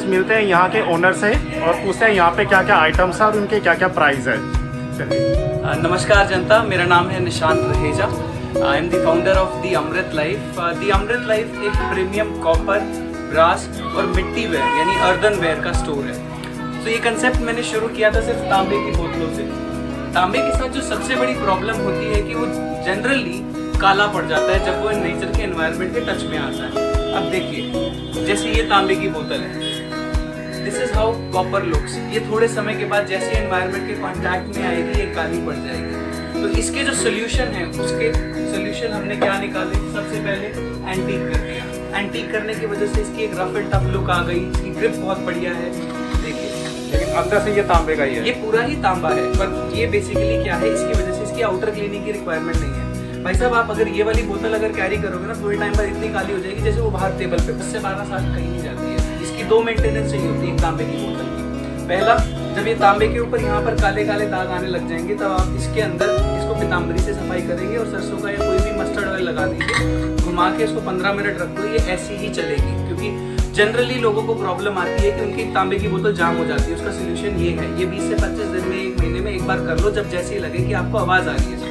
मिलते हैं यहाँ के ओनर से और पूछते हैं यहाँ पे क्या क्या आइटम्स है और उनके क्या क्या प्राइस है। चलिए। नमस्कार जनता, मेरा नाम है Nishant Raheja. I am the founder of the Amrit Life. The Amrit Life एक प्रीमियम कॉपर, ब्रास और मिट्टी वेयर यानी अर्दन वेयर का स्टोर है। तो ये कंसेप्ट मैंने शुरू किया था सिर्फ तांबे की बोतलों से। तांबे के साथ जो सबसे बड़ी प्रॉब्लम होती है कि वो जनरली काला पड़ जाता है जब वो नेचर के एनवायरनमेंट के टच में आता है। अब देखिए, जैसे ये तांबे की बोतल है, this is how copper looks. ये थोड़े समय के बाद जैसे एनवायरनमेंट के कांटेक्ट में आएगी ये काली पड़ जाएगी। तो इसके जो सोल्यूशन है, उसके सोल्यूशन हमने क्या निकाले? सबसे पहले एंटीक कर दिया। एंटीक करने की वजह से इसकी एक रफ एंड टफ लुक आ गई। इसकी ग्रिप बहुत बढ़िया है, देखिए। लेकिन अंदर से ये तांबे का ही है। ये पूरा ही तांबा है, पर ये बेसिकली क्या है, इसकी वजह से इसकी आउटर क्लीनिंग की रिक्वायरमेंट नहीं है। भाई साहब, आप अगर ये वाली बोतल अगर कैरी करोगे ना, थोड़े टाइम बाद इतनी काली हो जाएगी जैसे वो बाहर टेबल पे 10 से 12 साल कहीं नहीं जाती है। इसकी दो मेंटेनेंस चाहिए होती है तांबे की बोतल की। पहला, जब ये तांबे के ऊपर यहाँ पर काले काले दाग आने लग जाएंगे, तब आप इसके अंदर इसको पीताम्बरी से सफाई करेंगे और सरसों का या कोई भी मस्टर्ड ऑयल लगा दीजिए। घुमा के इसको 15 मिनट रख दो, ये ऐसी ही चलेगी। क्योंकि जनरली लोगों को प्रॉब्लम आती है कि उनकी तांबे की बोतल जाम हो जाती है। उसका सोल्यूशन ये है, ये 20 से 25 दिन में, 1 महीने में एक बार कर लो, जब जैसे ही लगे कि आपको आवाज आ रही है।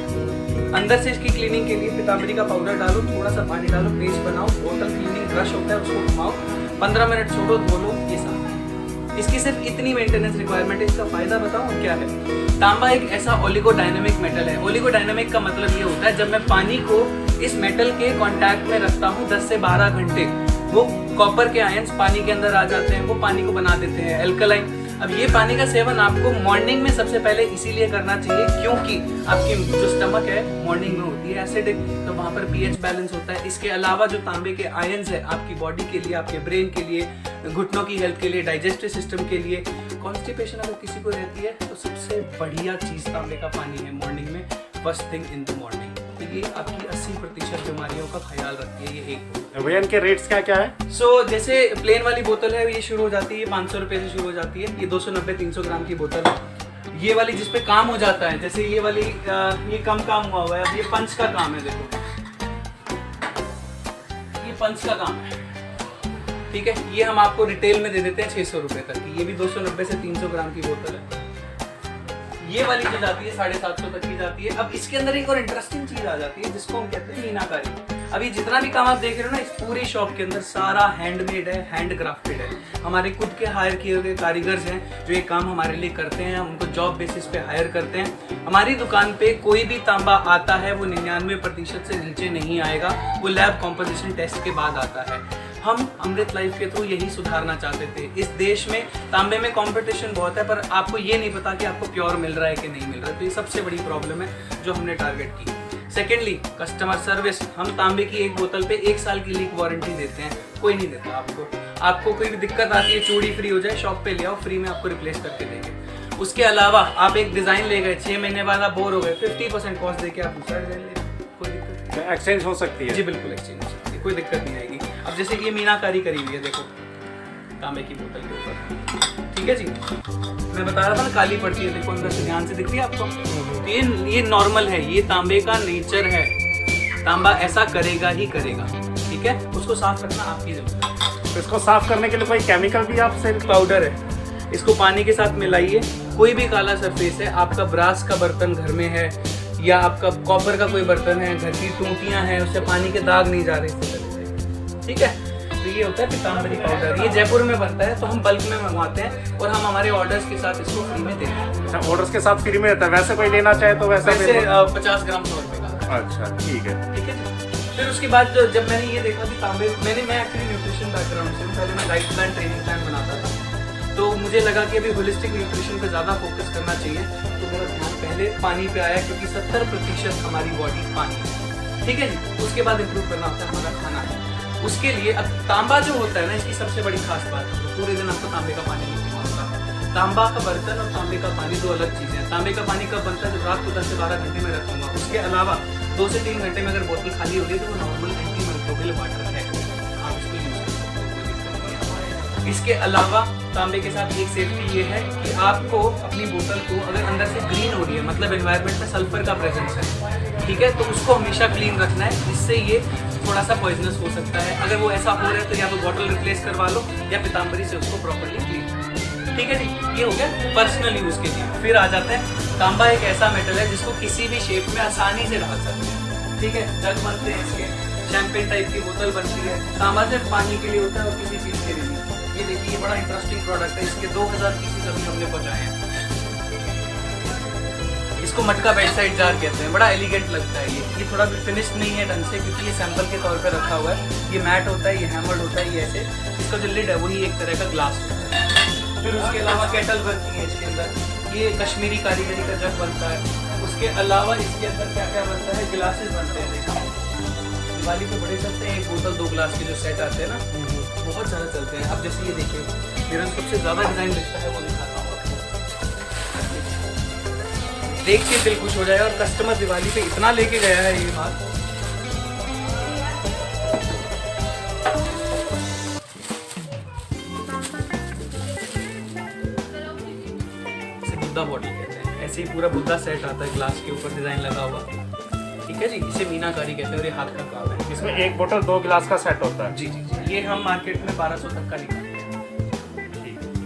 अंदर से इसकी क्लीनिंग के लिए पीताम्बरी का पाउडर डालो, थोड़ा सा पानी डालो, पेस्ट बनाओ, बोतल क्लीनिंग ब्रश होता है उसको घुमाओ, 15 मिनट छोड़ो, धो लो, ये साफ। इसकी सिर्फ इतनी मेंटेनेंस रिक्वायरमेंट है। इसका फायदा बताऊं क्या है? तांबा एक ऐसा ओलिगोडायनेमिक मेटल है। ओलिगोडायनेमिक का मतलब ये होता है, जब मैं पानी को इस मेटल के कांटेक्ट में रखता हूँ 10 से 12 घंटे, वो कॉपर के आयंस पानी के अंदर आ जाते हैं, वो पानी को बना देते हैं एल्कलाइन। अब ये पानी का सेवन आपको मॉर्निंग में सबसे पहले इसीलिए करना चाहिए क्योंकि आपकी जो स्टमक है मॉर्निंग में होती है एसिडिक, तो वहाँ पर पीएच बैलेंस होता है। इसके अलावा जो तांबे के आयंस है आपकी बॉडी के लिए, आपके ब्रेन के लिए, घुटनों की हेल्थ के लिए, डाइजेस्टिव सिस्टम के लिए, कॉन्स्टिपेशन अगर किसी को रहती है तो सबसे बढ़िया चीज तांबे का पानी है मॉर्निंग में, first thing in the morning. तो ये आपकी 80% बीमारियों का ख्याल रखती है। ये एक भैया इनके रेट्स क्या क्या है? जैसे प्लेन वाली बोतल है, ये शुरू हो जाती है 500 रुपए से शुरू हो जाती है। ये 290-300 ग्राम की बोतल है। ये वाली जिसपे काम हो जाता है, जैसे ये वाली ये कम काम हुआ हुआ है। अब ये पंच का काम है, देखो ये पंच का काम है, ठीक है। ये हम आपको रिटेल में दे देते हैं 600 रुपए तक की। ये भी 290 से 300 ग्राम की बोतल है। ये वाली जो जाती है 750 तक की जाती है। अब इसके अंदर एक और इंटरेस्टिंग चीज आ जाती है जिसको हम कहते हैं मीनाकारी। अभी जितना भी काम आप देख रहे हो ना, इस पूरी शॉप के अंदर सारा हैंडमेड है, हैंड क्राफ्टेड है। हमारे खुद के हायर किए हुए कारीगर्स हैं जो ये काम हमारे लिए करते हैं। हम उनको जॉब बेसिस पे हायर करते हैं। हमारी दुकान पे कोई भी तांबा आता है वो 99% से नीचे नहीं आएगा, वो लैब कॉम्पोजिशन टेस्ट के बाद आता है। हम अमृत लाइफ के थ्रू यही सुधारना चाहते थे। इस देश में तांबे में कंपटीशन बहुत है, पर आपको ये नहीं पता कि आपको प्योर मिल रहा है कि नहीं मिल रहा है। तो ये सबसे बड़ी प्रॉब्लम है जो हमने टारगेट की। Secondly, customer service. हम तांबे की एक बोतल पे 1 साल की लीक वारंटी देते हैं, कोई नहीं देता आपको कोई भी दिक्कत आती है, चूड़ी फ्री हो जाए, शॉप पे ले आओ, फ्री में आपको रिप्लेस करके देंगे। उसके अलावा आप एक डिजाइन ले गए, 6 महीने बाद आप बोर हो गए, 50% कॉस्ट देके आप दूसरा डिजाइन ले, कोई दिक्कत नहीं। एक्सचेंज हो सकती है? जी बिल्कुल एक्सचेंज हो सकती है, कोई दिक्कत नहीं आएगी। अब जैसे कि ये मीनाकारी करी हुई है, देखो तांबे की बोतल के ऊपर, ठीक है जी। मैं बता रहा था ना काली पड़ती है, देखो अंदर से ध्यान से दिख रही है आपको। तो ये नॉर्मल है, ये तांबे का नेचर है। तांबा ऐसा करेगा ही करेगा, ठीक है। उसको साफ रखना आपकी जिम्मेदारी है। तो इसको साफ करने के लिए कोई केमिकल भी आप से? पाउडर है, इसको पानी के साथ मिलाइए। कोई भी काला सरफेस है, आपका ब्रास का बर्तन घर में है या आपका कॉपर का कोई बर्तन है, घर की टूटियां हैं, उससे पानी के दाग नहीं जा रहे, ठीक है। तो ये होता है पीताम्बरी पाउडर। ये जयपुर में बनता है, तो हम बल्क में मंगवाते हैं और हम हमारे ऑर्डर्स के साथ इसको फ्री में देते हैं। अच्छा, ऑर्डर्स के साथ फ्री में रहता है? वैसे कोई लेना चाहे तो वैसे 50 ग्राम 100 रुपए का। अच्छा, ठीक है, ठीक है। फिर उसके बाद जब मैंने ये देखा कि तांबे, मैं एक्चुअली न्यूट्रिशन बैकग्राउंड से, पहले मैं डाइट प्लान, ट्रेनिंग प्लान बनाता था, तो मुझे लगा कि अभी होलिस्टिक न्यूट्रिशन पे ज़्यादा फोकस करना चाहिए। तो मेरा ध्यान पहले पानी पे आया, क्योंकि 70% हमारी बॉडी पानी है, ठीक है जी। उसके बाद इंप्रूव करना होता है हमारा खाना है। उसके लिए अब तांबा जो होता है ना, इसकी सबसे बड़ी खास बात है, तो पूरे दिन आपको तांबे का पानी नहीं पीना होता। तांबा का बर्तन और तांबे का पानी दो अलग चीज़ें हैं। तांबे का पानी कब बनता है? जब रात को 10 से 12 घंटे में रखूंगा। उसके अलावा 2 से 3 घंटे में अगर बोतल खाली हो गई तो वो नॉर्मल एंटी-माइक्रोबियल वाटर है, आप इसको यूज कर सकते हो। इसके अलावा तांबे के साथ एक सेफ्टी ये है कि आपको अपनी बोतल को अगर अंदर से ग्रीन हो रही है, मतलब एनवायरनमेंट में सल्फर का प्रेजेंस है, ठीक है, तो उसको हमेशा क्लीन रखना है, जिससे ये थोड़ा सा पॉइजनस हो सकता है। अगर वो ऐसा हो रहा है तो या तो बॉटल रिप्लेस करवा लो या पीताम्बरी से उसको प्रॉपरली क्लीन। ठीक है जी, ये हो गया पर्सनल यूज के लिए। फिर आ जाते हैं, तांबा एक ऐसा मेटल है जिसको किसी भी शेप में आसानी से डाल सकते हैं। ठीक है, जग बनते हैं इसके, शैंपेन टाइप की बोतल बनती है। तांबा सिर्फ पानी के लिए होता है और किसी चीज के लिए नहीं। ये देखिए, ये बड़ा इंटरेस्टिंग प्रोडक्ट है। इसके 2000 पीसेस अभी हमने पहुंचाए हैं। इसको मटका बेड साइड जार कहते हैं, बड़ा एलिगेंट लगता है। ये थोड़ा भी फिनिश नहीं है ढंग से, क्योंकि ये सैंपल के तौर पे रखा हुआ है। ये मैट होता है, ये हैमर्ड होता है, ये ऐसे। इसका जो लिड है वही एक तरह का ग्लास होता है। फिर उसके अलावा केटल बनती है इसके अंदर, ये कश्मीरी कारीगरी का जग बनता है। उसके अलावा इसके अंदर क्या क्या बनता है, गिलासेस बनते हैं। देखो, दिवाली पे बड़े चलते हैं, एक बोतल 2 ग्लास के जो सेट आते हैं ना, बहुत ज़्यादा चलते हैं। अब जैसे ये देखिए, मेरा सबसे ज़्यादा डिज़ाइन दिखता है, वो दिखाता हूँ आपको। देख के दिल खुश हो जाएगा। और कस्टमर दिवाली पे इतना लेके गया है ये माल। इसे बुद्धा बॉटल कहते हैं। ऐसे ही पूरा बुद्धा सेट आता है, ग्लास के ऊपर डिजाइन लगा हुआ। ठीक है जी, इसे मीनाकारी कहते हैं और ये हाथ का काम है। इसमें एक बोतल 2 गिलास का सेट होता है। जी जी जी, ये हम मार्केट में 1200 तक का निकालते हैं।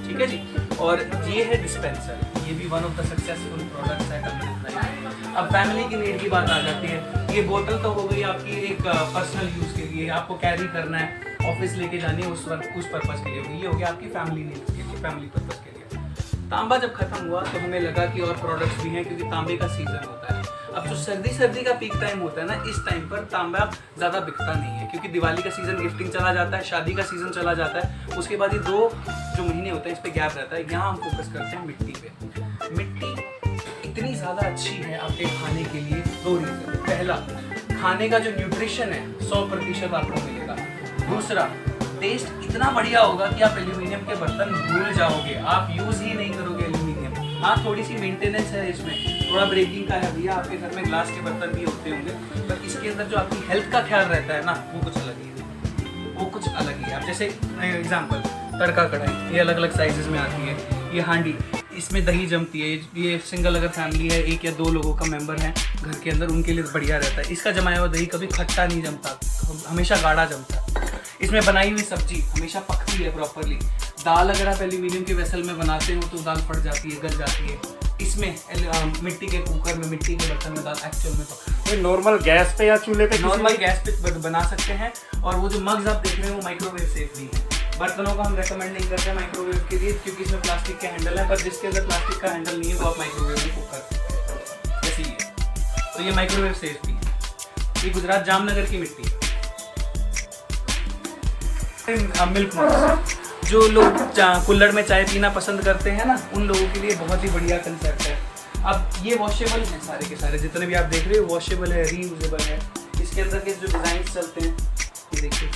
ठीक है जी। और ये है डिस्पेंसर, ये भी one of the successful products है कंपनी का। अब फैमिली की नीड की बात आ जाती है। ये बोतल तो हो गई आपकी एक पर्सनल यूज के लिए, आपको कैरी करना है, ऑफिस लेके जानी है, उस पर्पज के लिए होगी। ये हो गया आपकी फैमिली नीड के लिए, फैमिली पर्पज के लिए। तांबा जब खत्म हुआ तो हमें लगा कि और प्रोडक्ट्स भी हैं, क्योंकि तांबे का सीजन होता है। अब जो सर्दी का पीक टाइम होता है ना, इस टाइम पर तांबा ज़्यादा बिकता नहीं है, क्योंकि दिवाली का सीजन, गिफ्टिंग चला जाता है, शादी का सीजन चला जाता है। उसके बाद ये 2 जो महीने होते हैं इस पे गैप रहता है। यहाँ हम फोकस करते हैं मिट्टी पे। मिट्टी इतनी ज़्यादा अच्छी है आपके खाने के लिए 2 रीज़न। पहला, खाने का जो न्यूट्रिशन है 100% आपको मिलेगा। दूसरा, टेस्ट इतना बढ़िया होगा कि आप एल्यूमिनियम के बर्तन भूल जाओगे, आप यूज़ ही नहीं करोगे एल्यूमिनियम। हाँ, थोड़ी सी मेंटेनेंस है इसमें, थोड़ा ब्रेकिंग का है भैया। आपके घर में ग्लास के बर्तन भी होते होंगे, पर इसके अंदर जो आपकी हेल्थ का ख्याल रहता है ना, वो कुछ अलग ही है, वो कुछ अलग ही है। अब जैसे एग्जांपल, तड़का कढ़ाई, ये अलग अलग साइजेस में आती है। ये हांडी, इसमें दही जमती है। ये सिंगल अगर फैमिली है, 1 या 2 लोगों का मेंबर है घर के अंदर, उनके लिए बढ़िया रहता है। इसका जमाया हुआ दही कभी खट्टा नहीं जमता, हमेशा गाढ़ा जमता है। इसमें बनाई हुई सब्जी हमेशा पकती है प्रॉपरली। दाल अगर आप एल्यूमिनियम के वेसल में बनाते हो तो दाल फट जाती है, गल जाती है। इसमें मिट्टी के कुकर में, मिट्टी के बर्तन में दाल एक्चुअल में पकती है। नॉर्मल गैस पे या चूल्हे पे, नॉर्मल गैस पे बना सकते हैं। और वो जो मग्स आप देख रहे हैं वो माइक्रोवेव सेफ भी है। बर्तनों को हम रेकमेंड नहीं करते माइक्रोवेव के लिए, क्योंकि इसमें प्लास्टिक के हैंडल है, पर जिसके अंदर प्लास्टिक का हैंडल नहीं है वो आप माइक्रोवेव में कुक कर सकते हैं, जैसे ये। तो ये माइक्रोवेव सेफ भी है। ये गुजरात जामनगर की मिट्टी है। मिल्क मग्स, जो लोग कुल्हड़ में चाय पीना पसंद करते हैं ना, उन लोगों के लिए बहुत ही बढ़िया कंसेप्ट है। अब ये वॉशेबल हैं सारे के सारे, जितने भी आप देख रहे हो वॉशेबल है, रीयूजेबल है। इसके अंदर के जो डिज़ाइन चलते हैं, ये देखिए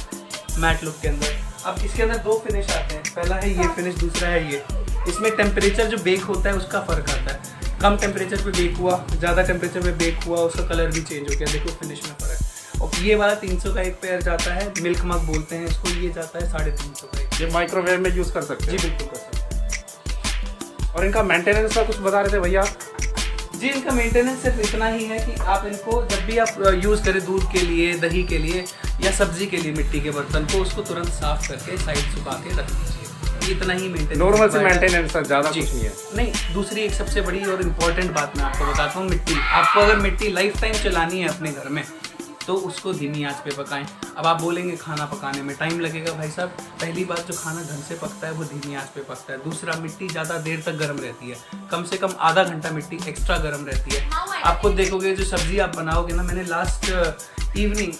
मैट लुक के अंदर। अब इसके अंदर 2 फिनिश आते हैं, पहला है ये फिनिश, दूसरा है ये। इसमें टेम्परेचर जो बेक होता है उसका फ़र्क आता है। कम टेम्परेचर पे बेक हुआ, ज़्यादा टेम्परेचर पे बेक हुआ, उसका कलर भी चेंज हो गया। देखो फिनिश में फ़र्क। और ये वाला 300 का एक पेयर जाता है, मिल्क मग बोलते हैं इसको, ये जाता है 350 का एक। ये माइक्रोवेव में यूज़ कर सकते हैं? जी बिल्कुल कर सकते हैं। और इनका मेंटेनेंस का कुछ बता रहे थे भैया? जी, इनका मेंटेनेंस सिर्फ इतना ही है कि आप इनको जब भी आप यूज़ करें दूध के लिए, दही के लिए या सब्जी के लिए, मिट्टी के बर्तन को उसको तुरंत साफ करके साइड सुखा के रख दीजिए। इतना ही मेंटेनेंस, नॉर्मल से मेंटेनेंस है, ज़्यादा कुछ नहीं है। नहीं, दूसरी एक सबसे बड़ी और इम्पोर्टेंट बात मैं आपको बताता हूँ, मिट्टी। आपको अगर मिट्टी लाइफ टाइम चलानी है अपने घर में तो उसको धीमी आंच पे पकाएं। अब आप बोलेंगे खाना पकाने में टाइम लगेगा, भाई साहब पहली बात, जो खाना ढंग से पकता है वो धीमी आंच पे पकता है। दूसरा, मिट्टी ज़्यादा देर तक गर्म रहती है, कम से कम आधा घंटा मिट्टी एक्स्ट्रा गर्म रहती है। आप खुद देखोगे जो सब्जी आप बनाओगे ना, मैंने लास्ट इवनिंग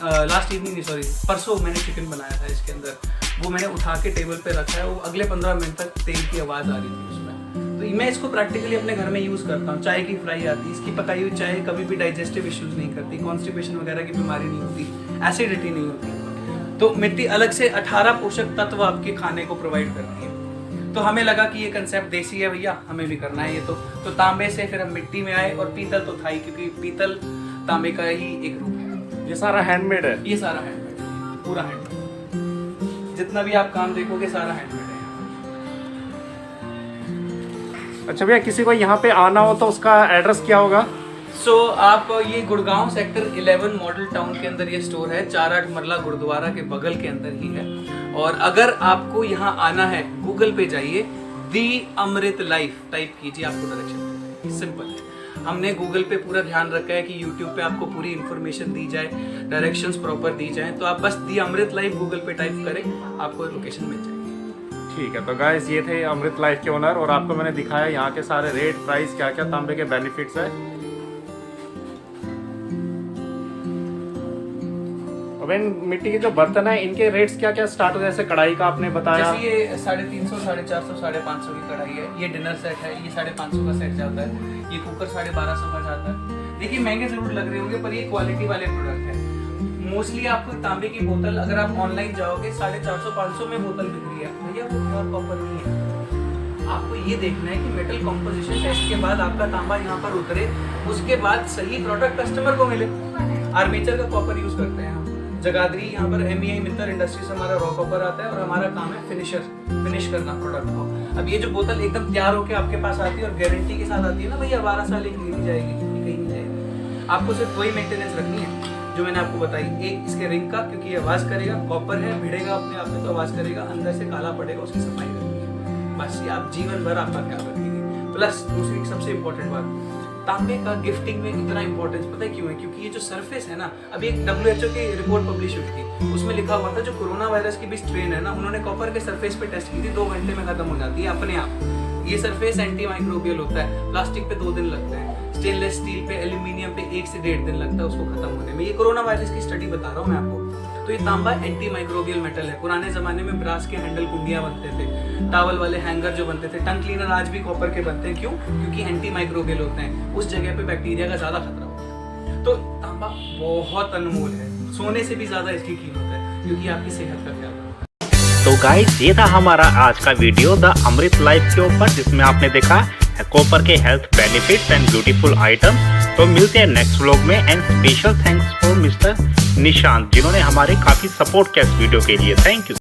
नहीं सॉरी परसों मैंने चिकन बनाया था, इसके अंदर वो मैंने उठा के टेबल पे रखा है, वो अगले 15 मिनट तक तेल की आवाज़ आ रही थी उसमें। तो मैं इसको प्रैक्टिकली अपने घर में यूज़ करता हूँ। चाय की फ्राई आती है, इसकी पकाई हुई चाय कभी भी डाइजेस्टिव इश्यूज नहीं करती, कॉन्स्टिपेशन वगैरह की बीमारी नहीं होती, एसिडिटी नहीं होती। तो मिट्टी अलग से 18 पोषक तत्व आपके खाने को प्रोवाइड करती है। तो हमें लगा कि ये कंसेप्ट देसी है भैया, हमें भी करना है ये। तो तांबे से फिर हम मिट्टी में आए, और पीतल तो था ही, क्योंकि पीतल तांबे का ही एक रूप है। ये सारा हैंडमेड है? ये सारा हैंडमेड है, पूरा हैंडमेड। जितना भी आप काम देखोगे सारा हैंडमेड है। अच्छा भैया, किसी को यहाँ पे आना हो तो उसका एड्रेस क्या होगा? सो आप ये गुड़गांव सेक्टर 11 मॉडल टाउन के अंदर ये स्टोर है, 4-8 मरला गुरुद्वारा के बगल के अंदर ही है। और अगर आपको यहाँ आना है, गूगल पे जाइए, दी अमृत लाइफ टाइप कीजिए, आपको डायरेक्शन मिल जाएगी। सिंपल है। हमने गूगल पे पूरा ध्यान रखा है कि यूट्यूब पे आपको पूरी इन्फॉर्मेशन दी जाए, डायरेक्शंस प्रॉपर दी जाए, तो आप बस दी अमृत लाइफ गूगल पे टाइप करें, आपको लोकेशन मिल जाएगी। ठीक है, तो गाइस ये थे अमृत लाइफ के ओनर और आपको मैंने दिखाया यहाँ के सारे रेट, प्राइस, क्या क्या तांबे के बेनिफिट्स है। अबेन मिट्टी के जो बर्तन है इनके रेट्स क्या क्या स्टार्ट हो, जैसे कढ़ाई का आपने बताया, जैसे ये 350, 450, 550 की कढ़ाई है, ये डिनर सेट है, ये 550 का सेट जाता है, ये कुकर 1250 का जाता है। देखिए महंगे जरूर लग रहे होंगे पर ये क्वालिटी वाले प्रोडक्ट है। मोस्टली आपको तांबे की बोतल अगर आप ऑनलाइन जाओगे 450-500 में बोतल बिक रही है, भैया वो प्योर कॉपर नहीं है। आपको ये देखना है कि मेटल कंपोजिशन टेस्ट के बाद आपका तांबा यहाँ पर उतरे, उसके बाद सही प्रोडक्ट कस्टमर को मिले। आर्मेचर का कॉपर यूज करते हैं हम, जगाधरी यहाँ पर MEI मित्तल इंडस्ट्री से हमारा रॉ कॉपर आता है और हमारा काम है फिनिश करना प्रोडक्ट को। अब ये जो बोतल एकदम तैयार होकर आपके पास आती है और गारंटी के साथ आती है ना भैया, 12 साल एक नहीं जाएगी, कहीं नहीं जाएगी। आपको सिर्फ वही मेंटेनेंस रखनी है जो मैंने आपको बताई। एक इसके रिंग का, क्योंकि ये आवाज करेगा, कॉपर है, भिड़ेगा अपने आप में तो आवाज करेगा, अंदर से काला पड़ेगा, उसकी सफाई करनी है बस। ये आप जीवन भर आपका ख्याल रखेंगे। प्लस दूसरी सबसे इंपॉर्टेंट बात, तांबे का गिफ्टिंग में इतना इंपॉर्टेंस पता है क्यों है? क्योंकि ये जो सरफेस है ना, अभी एक WHO की रिपोर्ट पब्लिश हुई थी, उसमें लिखा हुआ था जो कोरोना वायरस की भी स्ट्रेन है ना, उन्होंने कॉपर के सरफेस पे टेस्ट की थी, 2 घंटे में खत्म हो जाती है अपने आप। ये सरफेस एंटी माइक्रोबियल होता है। प्लास्टिक पे 2 दिन लगते हैं, स्टेनलेस स्टील पे, एल्यूमिनियम पे 1 से 1.5 दिन लगता है उसको खत्म होने में। ये कोरोना वायरस की स्टडी बता रहा हूँ मैं आपको। तो ये तांबा एंटी माइक्रोबियल मेटल है। पुराने जमाने में ब्रास के हैंडल कुंडियां बनते थे, टावल वाले हैंगर जो बनते थे, टंग क्लीनर आज भी कॉपर के बनते हैं। क्यों? क्योंकि एंटी माइक्रोबियल होते हैं, उस जगह पे बैक्टीरिया का ज्यादा खतरा होता है। तो तांबा बहुत अनमोल है, सोने से भी ज्यादा इसकी कीमत है, क्योंकि आपकी सेहत का ख्याल रखता है। तो गाइस ये था हमारा आज का वीडियो द अमृत लाइफ के ऊपर, जिसमें आपने देखा कॉपर के health benefits and beautiful items. तो मिलते हैं नेक्स्ट व्लॉग में and special thanks for mister Nishant, जिन्होंने हमारे काफी सपोर्ट किया इस वीडियो के लिए। Thank you.